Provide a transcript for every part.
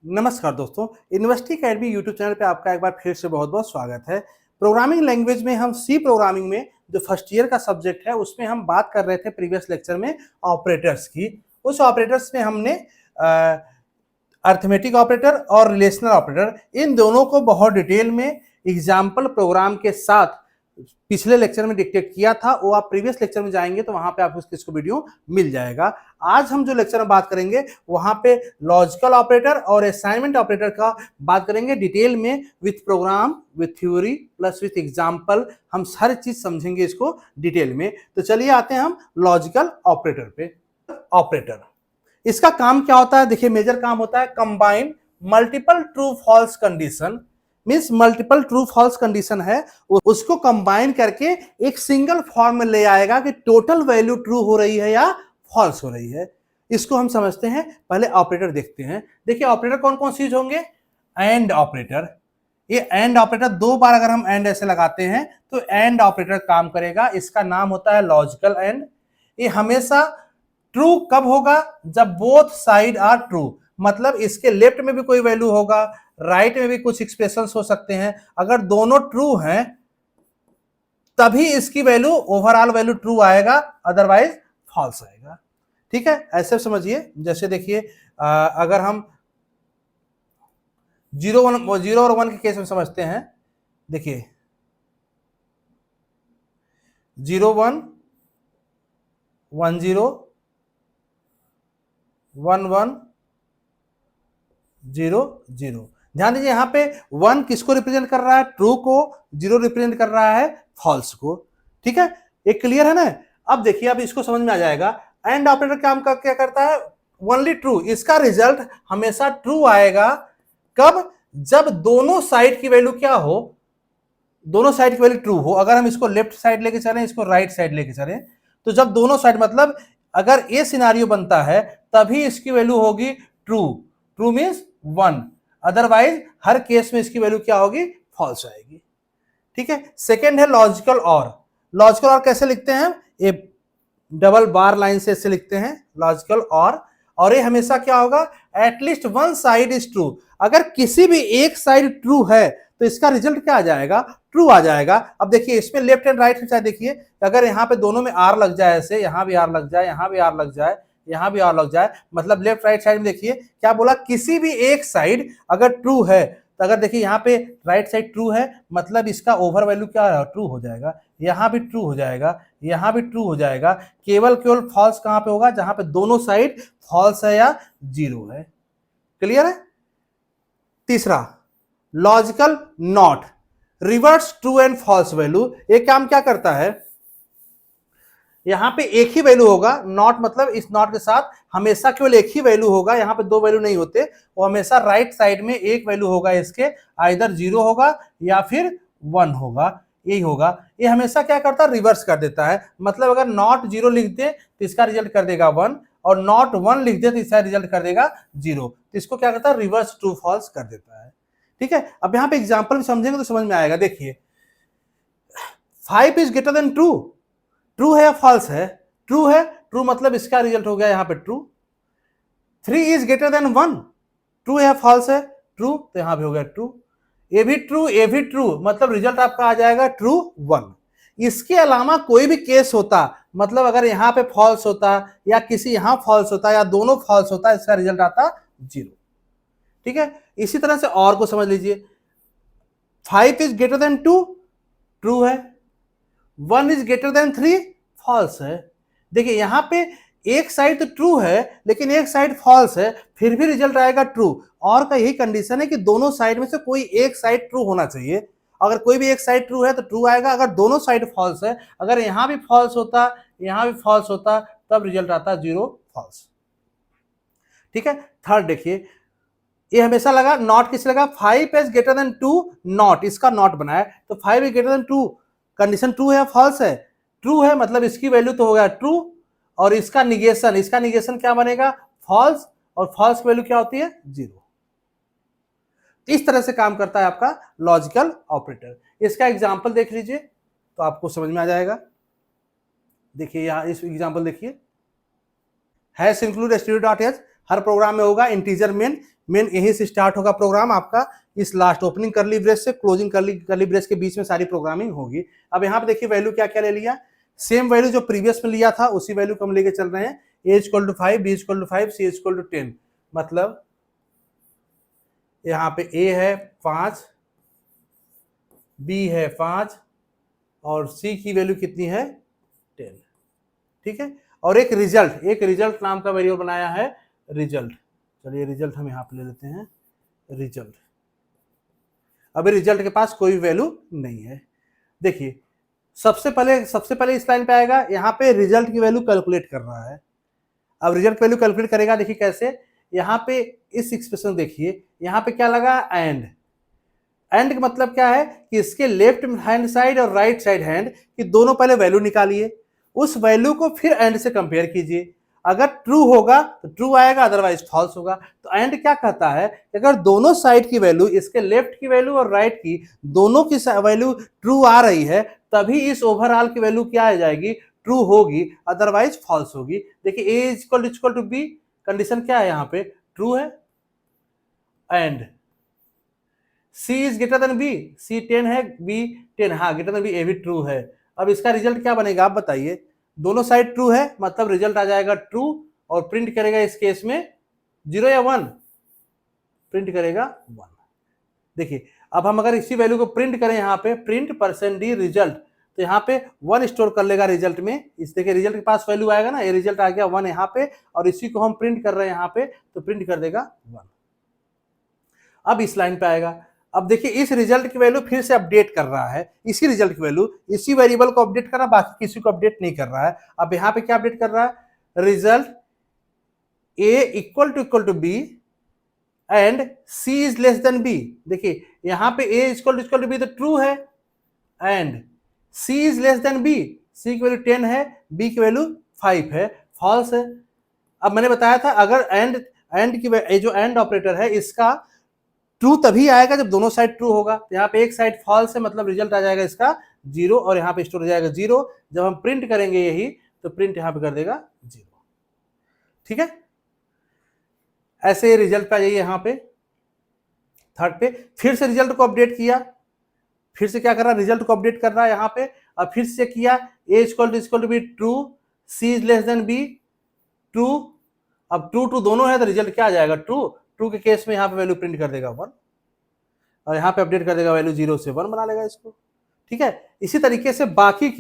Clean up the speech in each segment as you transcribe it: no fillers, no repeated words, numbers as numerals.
नमस्कार दोस्तों, university academy YouTube channel पे आपका एक बार फिर से बहुत-बहुत स्वागत है। प्रोग्रामिंग लैंग्वेज में हम सी प्रोग्रामिंग में जो फर्स्ट ईयर का सब्जेक्ट है उसमें हम बात कर रहे थे प्रीवियस लेक्चर में ऑपरेटर्स की। उस ऑपरेटर्स में हमने अरिथमेटिक ऑपरेटर और रिलेशनल ऑपरेटर इन दोनों को बहुत डिटेल में एग्जाम्पल प्रोग्राम के साथ पिछले लेक्चर में डिक्टेट किया था। वो आप प्रीवियस लेक्चर में जाएंगे तो वहां पे आपको इसको वीडियो मिल जाएगा। आज हम जो लेक्चर में बात करेंगे वहां पे लॉजिकल ऑपरेटर और असाइनमेंट ऑपरेटर का बात करेंगे डिटेल में, with program, with theory plus with example. हम हर चीज समझेंगे इसको डिटेल में। तो चलिए आते हैं हम लॉजिकल ऑपरेटर पे। ऑपरेटर, इसका काम क्या होता है? देखिए, मेजर काम होता है combine multiple true false condition. Means multiple true false condition है, उसको कंबाइन करके एक सिंगल फॉर्म में ले आएगा कि टोटल वैल्यू ट्रू हो रही है या फॉल्स हो रही है। इसको हम समझते हैं। पहले ऑपरेटर देखते हैं। देखिए ऑपरेटर कौन कौन सी होंगे? And operator. ये एंड ऑपरेटर दो बार अगर हम एंड ऐसे लगाते हैं तो एंड ऑपरेटर काम करेगा। इसका नाम होता है लॉजिकल एंड। ये हमेशा ट्रू कब होगा? जब बोथ साइड आर ट्रू। मतलब इसके लेफ्ट में भी कोई वैल्यू होगा, राइट में भी कुछ एक्सप्रेशन हो सकते हैं। अगर दोनों ट्रू हैं तभी इसकी वैल्यू, ओवरऑल वैल्यू ट्रू आएगा, अदरवाइज फॉल्स आएगा। ठीक है, ऐसे समझिए। जैसे देखिए, अगर हम 0 और 1 के केस में समझते हैं। देखिए 0 1 1 0 1 1 0 0। ध्यान दीजिए यहां पे 1 किसको रिप्रेजेंट कर रहा है? ट्रू को। 0 रिप्रेजेंट कर रहा है फॉल्स को। ठीक है, एक क्लियर है ना? अब देखिए, अब इसको समझ में आ जाएगा। एंड ऑपरेटर काम का क्या करता है? Only true. इसका रिजल्ट हमेशा ट्रू आएगा। कब? जब दोनों साइड की वैल्यू क्या हो? दोनों साइड की वैल्यू ट्रू हो। अगर हम इसको लेफ्ट साइड लेके चलें, इसको राइट साइड लेके चलें, तो जब दोनों साइड, मतलब अगर ये सिनारियो बनता है तभी इसकी वैल्यू होगी ट्रू। ट्रू मीन्स 1, अदरवाइज हर केस में इसकी वैल्यू क्या होगी? फॉल्स आएगी। ठीक है, सेकेंड है लॉजिकल और। लॉजिकल और कैसे लिखते हैं? ये डबल बार लाइन से ऐसे लिखते हैं लॉजिकल और ये हमेशा क्या होगा? At least one side is true. अगर किसी भी एक साइड ट्रू है तो इसका रिजल्ट क्या आ जाएगा? ट्रू आ जाएगा। अब देखिए इसमें लेफ्ट एंड राइट साइड देखिए, अगर यहाँ पे दोनों में आर लग जाए, ऐसे यहां भी आर लग जाए, यहां भी आर लग जाए, यहां भी आर लग जाए, मतलब लेफ्ट राइट साइड में देखिए क्या बोला? किसी भी एक साइड अगर ट्रू है, तो अगर देखिए यहाँ पे राइट साइड ट्रू है, मतलब इसका ओवर वैल्यू क्या? ट्रू हो जाएगा। यहां भी ट्रू हो जाएगा, यहां भी ट्रू हो जाएगा। केवल फॉल्स कहां पे होगा? जहां पे दोनों साइड फॉल्स है या जीरो है। क्लियर है? तीसरा logical not, reverse true and false value. ये काम क्या करता है? यहां पे एक ही वैल्यू होगा। नॉट मतलब इस नॉट के साथ हमेशा केवल एक ही वैल्यू होगा। यहां पे दो वैल्यू नहीं होते। वो हमेशा राइट साइड में एक वैल्यू होगा इसके, आइदर 0 होगा या फिर 1 होगा। यही होगा। ये हमेशा क्या करता है? रिवर्स कर देता है। मतलब अगर नॉट 0 लिख दे तो इसका रिजल्ट कर देगा 1, और नॉट 1 लिख दे तो इसका रिजल्ट कर देगा 0। तो इसको क्या करता है? रिवर्स ट्रू फॉल्स कर देता है। ठीक है, अब यहां पे एग्जांपल भी समझेंगे तो समझ में आएगा। देखिए 5 is greater than true. True है या फॉल्स है? ट्रू है। ट्रू मतलब इसका रिजल्ट हो गया यहां पे true. 3 is greater than 1। True है या फॉल्स है? ट्रू, तो यहां पे हो गया ट्रू। ये भी ट्रू, ये भी ट्रू, मतलब रिजल्ट आपका आ जाएगा ट्रू 1। इसके अलावा कोई भी केस होता, मतलब अगर यहां पे फॉल्स होता या किसी यहां फॉल्स होता या दोनों फॉल्स होता, इसका रिजल्ट आता 0। ठीक है, इसी तरह से और को समझ लीजिए। 5 इज ग्रेटर देन 2, ट्रू है। 1 इज ग्रेटर देन 3, फॉल्स है। देखिए यहां पे एक साइड तो ट्रू है लेकिन एक साइड फॉल्स है, फिर भी रिजल्ट आएगा ट्रू। और का यही कंडीशन है कि दोनों साइड में से कोई एक साइड ट्रू होना चाहिए। अगर कोई भी एक साइड ट्रू है तो ट्रू आएगा। अगर दोनों साइड फॉल्स है, अगर यहां भी फॉल्स होता, यहां भी फॉल्स होता, तब रिजल्ट आता 0, फॉल्स। ठीक है, थर्ड देखिए, ये हमेशा लगा नॉट किस लगा? 5 इज ग्रेटर देन 2, नॉट, इसका नॉट बनाया तो 5 is greater than 2, condition true है या फॉल्स है? ट्रू है, मतलब इसकी वैल्यू तो हो गया ट्रू, और इसका निगेशन क्या बनेगा? फॉल्स, और फॉल्स की वैल्यू क्या होती है? 0। इस तरह से काम करता है आपका लॉजिकल ऑपरेटर। इसका एग्जांपल देख लीजिए तो आपको समझ में आ जाएगा। देखिए यहां इस एग्जांपल देखिए, हैश इंक्लूड stdio.h, हर प्रोग्राम में होगा इंटीजर मेन मेन यहीं से स्टार्ट होगा प्रोग्राम आपका, इस लास्ट ओपनिंग करली ब्रेस से क्लोजिंग करली ब्रेस के बीच में सारी प्रोग्रामिंग होगी। अब यहाँ पे देखिए वैल्यू क्या क्या ले लिया, सेम वैल्यू जो प्रीवियस में लिया था उसी वैल्यू को हम लेके चल रहे हैं। a equal to 5, b equal to 5, c equal to 10, मतलब यहाँ पे a है 5, b है 5 और c की वैल्यू कितनी है 10, ठीक है। और एक रिजल्ट नाम का वेरिएबल बनाया है रिजल्ट। चलिए रिजल्ट हम यहाँ पे ले लेते हैं रिजल्ट। अभी रिजल्ट के पास कोई वैल्यू नहीं है। देखिए सबसे पहले इस लाइन पे आएगा, यहाँ पे रिजल्ट की वैल्यू कैलकुलेट कर रहा है। अब रिजल्ट की वैल्यू कैलकुलेट करेगा, देखिए कैसे, यहाँ पे इस एक्सप्रेशन देखिए, यहाँ पे क्या लगा एंड का मतलब क्या है कि इसके लेफ्ट हैंड साइड और राइट साइड हैंड की दोनों पहले वैल्यू निकालिए, उस वैल्यू को फिर एंड से कंपेयर कीजिए। अगर ट्रू होगा तो ट्रू आएगा, अदरवाइज फॉल्स होगा। तो एंड क्या कहता है कि अगर दोनों साइड की वैल्यू, इसके लेफ्ट की वैल्यू और राइट की दोनों की वैल्यू ट्रू आ रही है, तभी इस ओवरऑल की वैल्यू क्या आ जाएगी, ट्रू होगी, अदरवाइज फॉल्स होगी। देखिए ए इक्वल टू बी, कंडीशन क्या है यहाँ पे, ट्रू है। And C is greater than B, C 10 है, B 10, हाँ ग्रेटर देन B, ए भी ट्रू है। अब इसका रिजल्ट क्या बनेगा आप बताइए, दोनों साइड ट्रू है मतलब रिजल्ट आ जाएगा ट्रू, और प्रिंट करेगा इस केस में 0 या 1, प्रिंट करेगा 1। देखिए अब हम अगर इसी वैल्यू को प्रिंट करें यहाँ पे प्रिंट %d रिजल्ट, तो यहाँ पे 1 स्टोर कर लेगा रिजल्ट में। इस देखिए रिजल्ट के पास वैल्यू आएगा ना, ये रिजल्ट आ गया 1 यहाँ पे, और इसी को हम प्रिंट कर रहे हैं यहाँ पे, तो प्रिंट कर देगा 1। अब इस लाइन पे आएगा, अब देखिए इस रिजल्ट की वैल्यू फिर से अपडेट कर रहा है, इसी रिजल्ट की वैल्यू इसी वेरिएबल को अपडेट कर रहा है, बाकी किसी को अपडेट नहीं कर रहा है। अब यहाँ पे क्या अपडेट कर रहा है, result a equal to b and c is less than b। देखिए यहाँ पे a इक्वल टू b तो ट्रू है, and c is less than b, c की वैल्यू 10 है, b की वैल्यू 5 है, फॉल्स है। अब मैंने बताया था अगर एंड की जो एंड ऑपरेटर है इसका ट्रू तभी आएगा जब दोनों साइड ट्रू होगा। तो यहाँ पे एक साइड फॉल्स है मतलब रिजल्ट आ जाएगा इसका 0, और यहाँ पे स्टोर हो जाएगा 0। जब हम प्रिंट करेंगे यही तो प्रिंट यहाँ पे कर देगा 0, ठीक है। ऐसे रिजल्ट पे आ जाइए यहाँ पे थर्ड पे, फिर से रिजल्ट को अपडेट किया, फिर से क्या कर रहा है, रिजल्ट को अपडेट कर रहा है यहाँ पे। अब फिर से किया a equal to B true, c is less than b true. अब ट्रू दोनों है तो रिजल्ट क्या आ जाएगा, ट्रू के केस में यहाँ पे वैल्यू प्रिंट कर देगा 1, और यहाँ पे अपडेट कर देगा वैल्यू 0 से 1 बना लेगा इसको, ठीक है। इसी तरीके से बाकी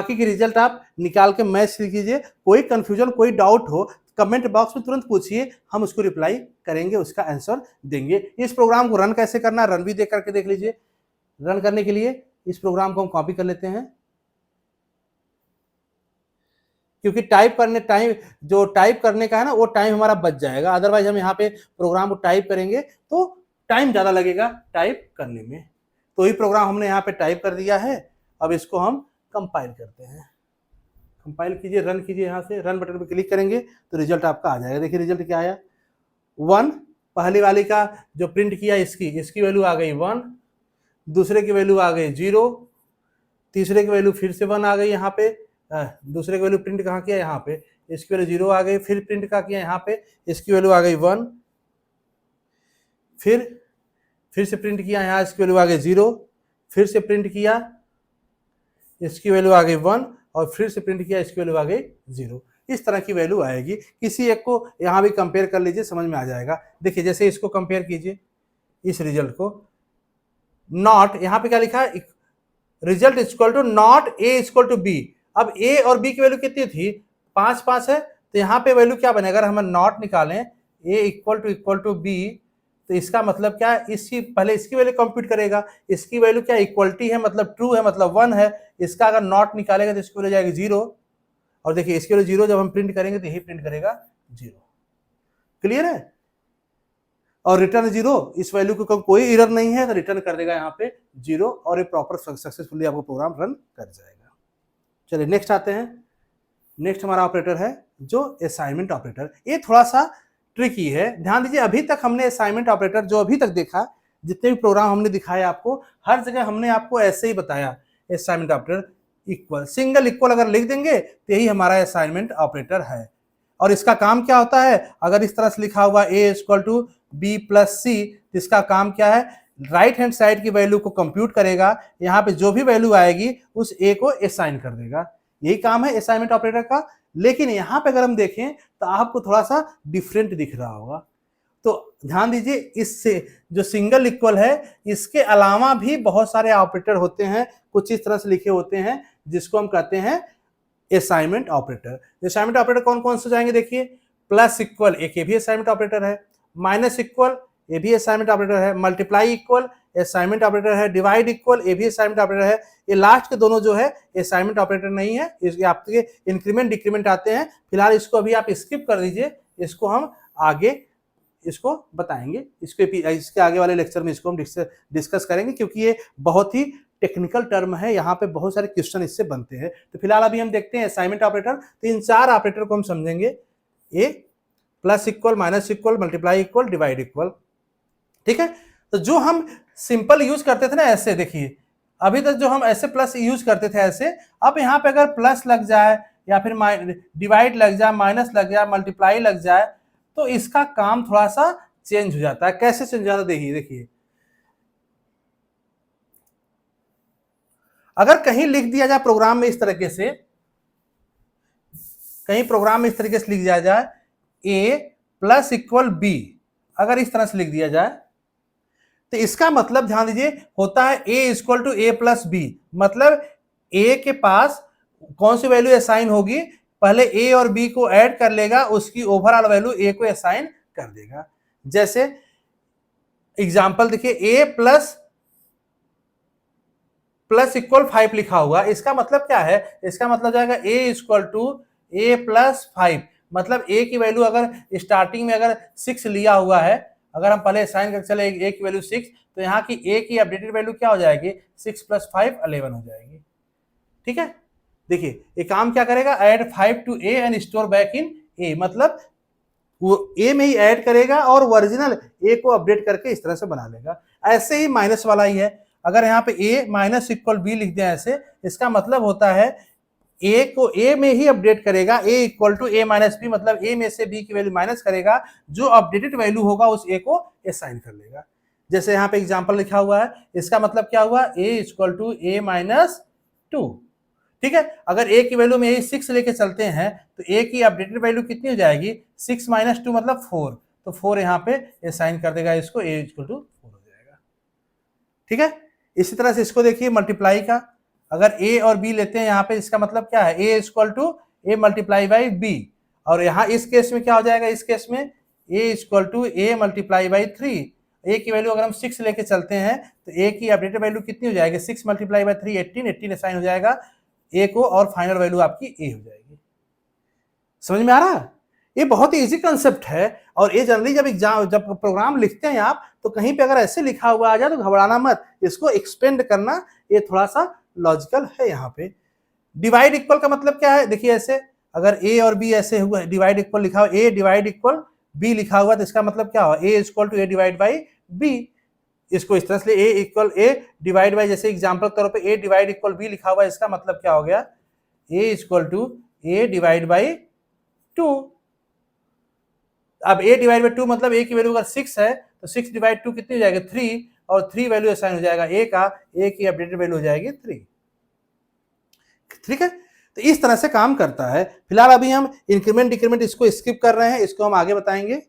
के रिजल्ट आप निकाल के मैच कीजिए। कोई कंफ्यूजन कोई डाउट हो कमेंट बॉक्स में तुरंत पूछिए, हम उसको रिप्लाई करेंगे, उसका आंसर देंगे। इस प्रोग्राम को रन कैसे करना है रन भी देख करके देख लीजिए। रन करने के लिए इस प्रोग्राम को हम कॉपी कर लेते हैं, क्योंकि टाइप करने का है ना वो टाइम हमारा बच जाएगा, अदरवाइज हम यहाँ पे प्रोग्राम को टाइप करेंगे तो टाइम ज्यादा लगेगा टाइप करने में। तो ये प्रोग्राम हमने यहाँ पे टाइप कर दिया है। अब इसको हम कंपाइल करते हैं, कंपाइल कीजिए, रन कीजिए। यहाँ से रन बटन पे क्लिक करेंगे तो रिजल्ट आपका आ जाएगा। देखिए रिजल्ट क्या आया, 1, पहली वाली का जो प्रिंट किया इसकी वैल्यू आ गई 1, दूसरे की वैल्यू आ गई 0, तीसरे की वैल्यू फिर से 1 आ गई यहाँ पे, दूसरे की वैल्यू प्रिंट कहाँ किया यहाँ पे, इसकी वैल्यू 0 आ गई, फिर प्रिंट कहाँ किया यहाँ पे, इसकी वैल्यू आ गई 1, फिर से प्रिंट किया यहाँ, इसकी वैल्यू आ गई 0, फिर से प्रिंट किया, इसकी वैल्यू आ गई 1, और फिर से प्रिंट किया, इसकी वैल्यू आ गई 0। इस तरह की वैल्यू आएगी। किसी एक को यहाँ भी कंपेयर कर लीजिए, समझ में आ जाएगा। देखिए जैसे इसको कंपेयर कीजिए, इस रिजल्ट को, नॉट यहाँ पे क्या लिखा है, result equal to not A equal to B. अब ए और बी की वैल्यू कितनी थी, 5 5 है, तो यहाँ पे वैल्यू क्या बनेगा, अगर हम नॉट निकालें ए इक्वल टू बी, तो इसका मतलब क्या है, पहले इसकी वैल्यू कंप्यूट करेगा, इसकी वैल्यू क्या इक्वलिटी है मतलब ट्रू है मतलब 1 है, इसका अगर नॉट निकालेगा तो इसकी वैल्यू जाएगी 0, और देखिए इसकी वैल्यू 0 जब हम प्रिंट करेंगे तो यही प्रिंट करेगा 0। क्लियर है। और रिटर्न 0, इस वैल्यू को कोई एरर नहीं है तो रिटर्न कर देगा यहाँ पे 0, और ये प्रॉपर सक्सेसफुली आपको प्रोग्राम रन कर जाएगा। चलिए नेक्स्ट आते हैं। नेक्स्ट हमारा ऑपरेटर है जो असाइनमेंट ऑपरेटर। ये थोड़ा सा ट्रिकी है, ध्यान दीजिए। अभी तक हमने असाइनमेंट ऑपरेटर जो अभी तक देखा, जितने भी प्रोग्राम हमने दिखाए आपको, हर जगह हमने आपको ऐसे ही बताया, assignment operator equal, single equal अगर लिख देंगे तो यही हमारा असाइनमेंट ऑपरेटर है। और इसका काम क्या होता है, अगर इस तरह से लिखा हुआ a equal to B plus C, तो इसका काम क्या है, राइट हैंड साइड की वैल्यू को कंप्यूट करेगा, यहाँ पे जो भी वैल्यू आएगी उस a को असाइन कर देगा। यही काम है असाइनमेंट ऑपरेटर का। लेकिन यहाँ पे अगर हम देखें तो आपको थोड़ा सा डिफरेंट दिख रहा होगा। तो ध्यान दीजिए, इससे जो सिंगल इक्वल है, इसके अलावा भी बहुत सारे ऑपरेटर होते हैं, कुछ इस तरह से लिखे होते हैं, जिसको हम कहते हैं असाइनमेंट ऑपरेटर। असाइनमेंट ऑपरेटर कौन कौन से जाएंगे, देखिए प्लस इक्वल एक ये भी असाइनमेंट ऑपरेटर है, माइनस इक्वल ये भी असाइनमेंट ऑपरेटर है, मल्टीप्लाई इक्वल असाइनमेंट ऑपरेटर है, डिवाइड इक्वल ये भी असाइनमेंट ऑपरेटर है। ये लास्ट के दोनों जो है असाइनमेंट ऑपरेटर नहीं है, इसके आपके इंक्रीमेंट डिक्रीमेंट आते हैं। फिलहाल इसको अभी आप स्किप कर दीजिए, इसको हम आगे इसको बताएंगे, इसके आगे वाले लेक्चर में इसको हम डिस्कस करेंगे, क्योंकि ये बहुत ही टेक्निकल टर्म है, यहाँ पे बहुत सारे क्वेश्चन इससे बनते हैं। तो फिलहाल अभी हम देखते हैं असाइनमेंट ऑपरेटर। तो इन चार ऑपरेटर को हम समझेंगे, A plus equal, minus equal, multiply equal, divide equal. ठीक है, तो जो हम सिंपल यूज करते थे ना ऐसे, देखिए अभी तक जो हम ऐसे प्लस यूज करते थे ऐसे, अब यहाँ पे अगर प्लस लग जाए या फिर डिवाइड लग जाए, माइनस लग जाए, मल्टीप्लाई लग जाए, तो इसका काम थोड़ा सा चेंज हो जाता है। कैसे चेंज हो जाता है, देखिए अगर कहीं लिख दिया जाए प्रोग्राम में इस तरीके से, कहीं प्रोग्राम में इस तरीके से लिख दिया जाए a प्लस इक्वल बी, अगर इस तरह से लिख दिया जाए, तो इसका मतलब ध्यान दीजिए होता है a equal to A plus B. मतलब a के पास कौन सी वैल्यू असाइन होगी, पहले a और b को ऐड कर लेगा, उसकी ओवरऑल वैल्यू a को असाइन कर देगा। जैसे एग्जांपल देखिए, a प्लस इक्वल 5 लिखा हुआ, इसका मतलब क्या है, इसका मतलब जाएगा a equal to A plus 5। मतलब a की वैल्यू अगर स्टार्टिंग में अगर 6 लिया हुआ है, अगर हम पहले असाइन करके चले a की वैल्यू 6, तो यहाँ की a की अपडेटेड वैल्यू क्या हो जाएगी, 6 प्लस 5 11 हो जाएगी। ठीक है, देखिए ये काम क्या करेगा, add 5 to a and store back in a। मतलब वो a में ही ऐड करेगा और ओरिजिनल a को अपडेट करके इस तरह से बना लेगा। ऐसे ही माइनस वाला ही है, अगर यहाँ पे a माइनस इक्वल b लिख दें ऐसे, इसका मतलब होता है a को a में ही अपडेट करेगा, a equal to a minus B, मतलब a में से b की वैल्यू माइनस करेगा, जो अपडेटेड वैल्यू होगा उस a को असाइन कर लेगा। जैसे यहाँ पे एग्जांपल लिखा हुआ है, इसका मतलब क्या हुआ, a equal to a minus 2। ठीक है, अगर a की वैल्यू में यही 6 लेके चलते हैं, तो a की अपडेटेड वैल्यू कितनी हो जाएगी, 6 माइनस 2 मतलब 4, तो 4 यहाँ पे असाइन कर देगा इसको, a इक्वल टू 4 हो जाएगा। ठीक है, इसी तरह से इसको देखिए मल्टीप्लाई का, अगर a और b लेते हैं यहाँ पे, इसका मतलब क्या है, a equal to a multiply by b, और यहाँ इस केस में क्या हो जाएगा, इस केस में a equal to a multiply by 3। a की वैल्यू अगर हम 6 लेके चलते हैं, तो a की अपडेटेड वैल्यू कितनी हो जाएगी, 6 मल्टीप्लाई बाई 3 18 असाइन हो जाएगा a को, और फाइनल वैल्यू आपकी a हो जाएगी। समझ में आ रहा है, ये बहुत ही इजी कंसेप्ट है। और ये जनरली जब प्रोग्राम लिखते हैं आप, तो कहीं पे अगर ऐसे लिखा हुआ आ जाए तो घबराना मत, इसको एक्सपेंड करना ये थोड़ा सा लॉजिकल है। यहाँ पे डिवाइड इक्वल का मतलब क्या है, देखिए ऐसे अगर a और b ऐसे हुआ, डिवाइड इक्वल लिखा हुआ, a डिवाइड इक्वल b लिखा हुआ, तो इसका मतलब क्या हुआ, a equal to a divide by b। इसको इस तरह से a equal a divide by, जैसे एग्जांपल के तौर पे a डिवाइड इक्वल b लिखा हुआ, इसका मतलब क्या हो गया, a equal to a divide by 2। अब a डिवाइड बाई 2 मतलब a की वैल्यू अगर 6 है, तो 6 डिवाइड 2 कितनी हो जाएगी, 3, और 3 वैल्यू असाइन हो जाएगा a का, a की अपडेटेड वैल्यू हो जाएगी 3। ठीक है, तो इस तरह से काम करता है। फिलहाल अभी हम इंक्रीमेंट डिक्रीमेंट इसको स्किप कर रहे हैं, इसको हम आगे बताएंगे।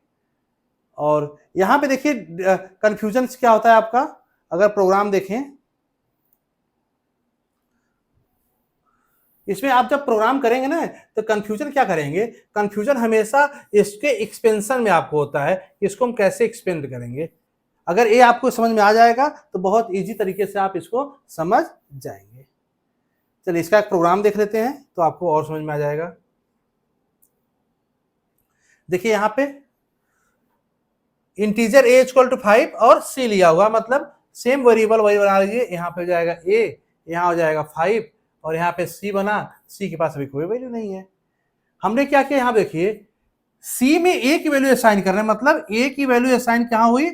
और यहां पे देखिए कंफ्यूजन क्या होता है आपका, अगर प्रोग्राम देखें, इसमें आप जब प्रोग्राम करेंगे ना, तो कंफ्यूजन क्या करेंगे, कंफ्यूजन हमेशा इसके एक्सपेंशन में आपको होता है, इसको हम कैसे एक्सपेंड करेंगे। अगर ये आपको समझ में आ जाएगा तो बहुत इजी तरीके से आप इसको समझ जाएंगे। चलिए इसका एक प्रोग्राम देख लेते हैं, तो आपको और समझ में आ जाएगा। देखिए यहाँ पे इंटीजर a इक्वल टू 5 और c लिया हुआ, मतलब सेम वेरिएबल वही बना लीजिए। यहाँ पे हो जाएगा a, यहाँ हो जाएगा 5, और यहाँ पे c बना, c के पास अभी कोई वैल्यू नहीं है। हमने क्या किया, यहाँ देखिए c में a की वैल्यू असाइन कर रहे हैं, मतलब a की वैल्यू असाइन कहाँ हुई,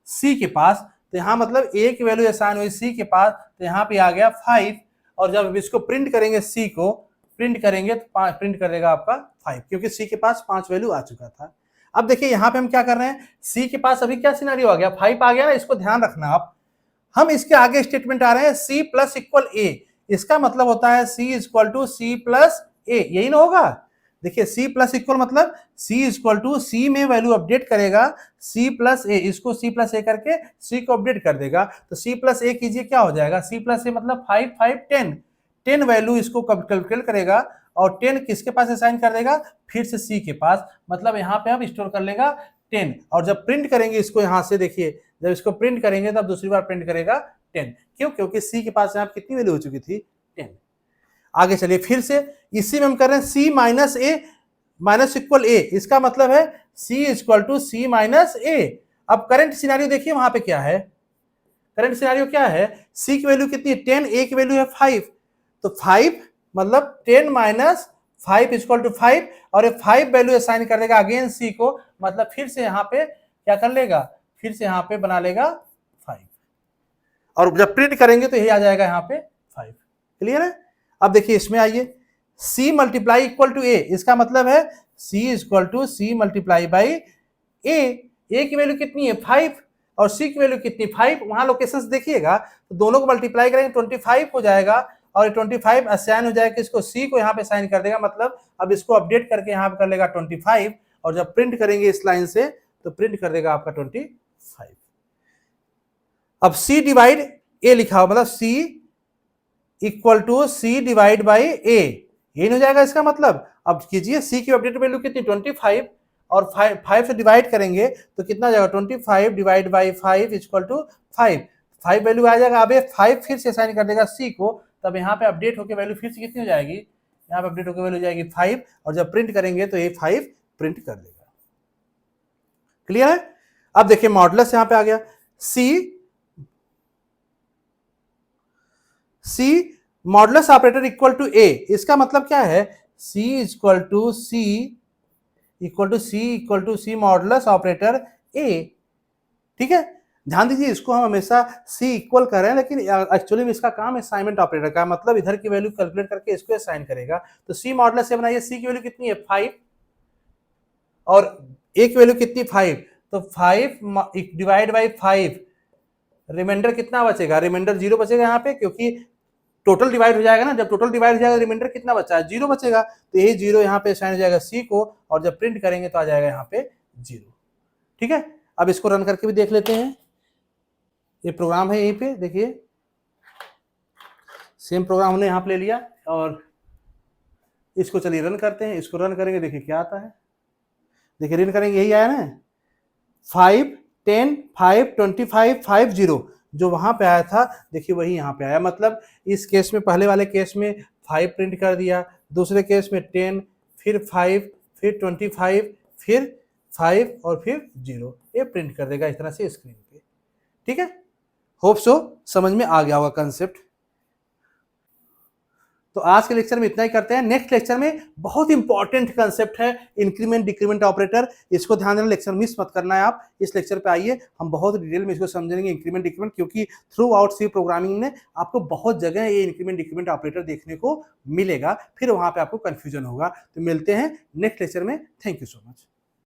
c के पास, तो यहाँ मतलब a की वैल्यू असाइन हुई c के पास, तो यहाँ पे आ गया 5। और जब इसको प्रिंट करेंगे c को, प्रिंट करेंगे तो प्रिंट कर देगा आपका 5, क्योंकि सी के पास 5 वैल्यू आ चुका था। अब देखिए यहाँ पे हम क्या कर रहे हैं, सी के पास अभी क्या सिनेरियो आ गया, 5 आ गया ना, इसको ध्यान रखना आप। हम इसके आगे स्टेटमेंट आ रहे हैं सी प्लस इक्वल ए, इसका मतलब होता है C equal to C plus ए, यही ना होगा। देखिए सी प्लस इक्वल मतलब सी इक्वल टू सी में वैल्यू अपडेट करेगा सी प्लस ए, इसको सी प्लस ए करके सी को अपडेट कर देगा। तो सी प्लस ए कीजिए, क्या हो जाएगा, सी प्लस ए मतलब 5 5 10, 10 वैल्यू इसको कैलकुलेट करेगा और 10 किसके पास असाइन कर देगा, फिर से सी के पास, मतलब यहाँ पे हम स्टोर कर लेगा 10। और जब प्रिंट करेंगे इसको यहाँ से, देखिए जब इसको प्रिंट करेंगे तब दूसरी बार प्रिंट करेगा 10, क्यों, क्योंकि सी के पास यहाँ कितनी वैल्यू हो चुकी थी, 10। आगे चलिए फिर से इसी में हम कर रहे हैं सी माइनस ए माइनस इक्वल ए, इसका मतलब है C equal to C minus ए। अब करंट सिनेरियो देखिए वहां पे क्या है, करंट सिनेरियो क्या है, सी की वैल्यू कितनी है 10, ए की वैल्यू है 5, तो 5 मतलब 10 माइनस 5 इक्वल टू 5, और ये 5 वैल्यू असाइन कर देगा अगेन सी को, मतलब फिर से यहाँ पे क्या कर लेगा, फिर से यहाँ पे बना लेगा 5, और जब प्रिंट करेंगे तो यही आ जाएगा यहाँ पे 5। क्लियर है। अब देखिए इसमें आइए, C multiply equal to A, इसका मतलब है C equal to C multiply by A, A की वैल्यू कितनी है 5 और सी की वैल्यू कितनी 5, वहां लोकेशंस देखिएगा तो दोनों को मल्टीप्लाई करेंगे 25 हो जाएगा, और 25 असाइन हो जाएगा इसको, सी को यहाँ पे साइन कर देगा, मतलब अब इसको अपडेट करके यहाँ पे कर लेगा 25, और जब प्रिंट करेंगे इस लाइन से तो प्रिंट कर देगा आपका 25। अब सी डिवाइड ए लिखा हो, मतलब C equal to C divide by A, यही हो जाएगा इसका मतलब। अब कीजिए सी की अपडेट वैल्यू कितनी 25, और 5 से डिवाइड करेंगे तो कितना जाएगा 25 divide by 5 equal to 5 value आ जाएगा। अब 5 फिर से असाइन कर देगा सी को, तब यहाँ पे अपडेट होकर वैल्यू फिर से कितनी हो जाएगी, यहाँ पे अपडेट होकर वैल्यू जाएगी 5, और जब प्रिंट करेंगे तो ये 5 प्रिंट कर देगा। क्लियर है। अब देखिए मॉडुलस यहाँ पे आ गया, C modulus operator equal to A, इसका मतलब क्या है, C equal to C equal to C equal to C modulus operator A. ठीक है, ध्यान दीजिए इसको हम हमेशा सी इक्वल कर रहे हैं, लेकिन एक्चुअली में इसका काम असाइनमेंट ऑपरेटर का, मतलब इधर की वैल्यू कैलकुलेट करके इसको असाइन करेगा। तो सी मॉडुलस से बनाइए, सी की वैल्यू कितनी है 5 और ए की वैल्यू कितनी 5, तो 5 डिवाइड बाई 5, रिमाइंडर कितना बचेगा, रिमाइंडर 0 बचेगा यहाँ पे, क्योंकि टोटल डिवाइड हो जाएगा ना, जब टोटल डिवाइड हो जाएगा रिमाइंडर कितना बचा है 0 बचेगा, तो यही 0 यहाँ पे असाइन हो जाएगा सी को, और जब प्रिंट करेंगे तो आ जाएगा यहाँ पे 0। ठीक है, अब इसको रन करके भी देख लेते हैं, ये प्रोग्राम है यहीं पे, देखिए सेम प्रोग्राम हमने यहाँ पे ले लिया, और इसको चलिए रन करते हैं, इसको रन करेंगे देखिए क्या आता है, देखिए रन करेंगे यही आया ना 5 10 5 25 5 0, जो वहां पे आया था देखिए वही यहाँ पे आया, मतलब इस केस में पहले वाले केस में 5 प्रिंट कर दिया, दूसरे केस में 10, फिर 5, फिर 25, फिर 5 और फिर 0, ये प्रिंट कर देगा इस तरह से स्क्रीन पे। ठीक है, होप सो समझ में आ गया होगा कंसेप्ट। तो आज के लेक्चर में इतना ही करते हैं, नेक्स्ट लेक्चर में बहुत इंपॉर्टेंट कंसेप्ट है इंक्रीमेंट डिक्रीमेंट ऑपरेटर, इसको ध्यान देना, लेक्चर मिस मत करना है आप, इस लेक्चर पे आइए, हम बहुत डिटेल में इसको समझेंगे इंक्रीमेंट डिक्रीमेंट, क्योंकि थ्रू आउट सी प्रोग्रामिंग में आपको बहुत जगह ये इंक्रीमेंट डिक्रीमेंट ऑपरेटर देखने को मिलेगा, फिर वहां पे आपको कंफ्यूजन होगा। तो मिलते हैं नेक्स्ट लेक्चर में, थैंक यू सो मच।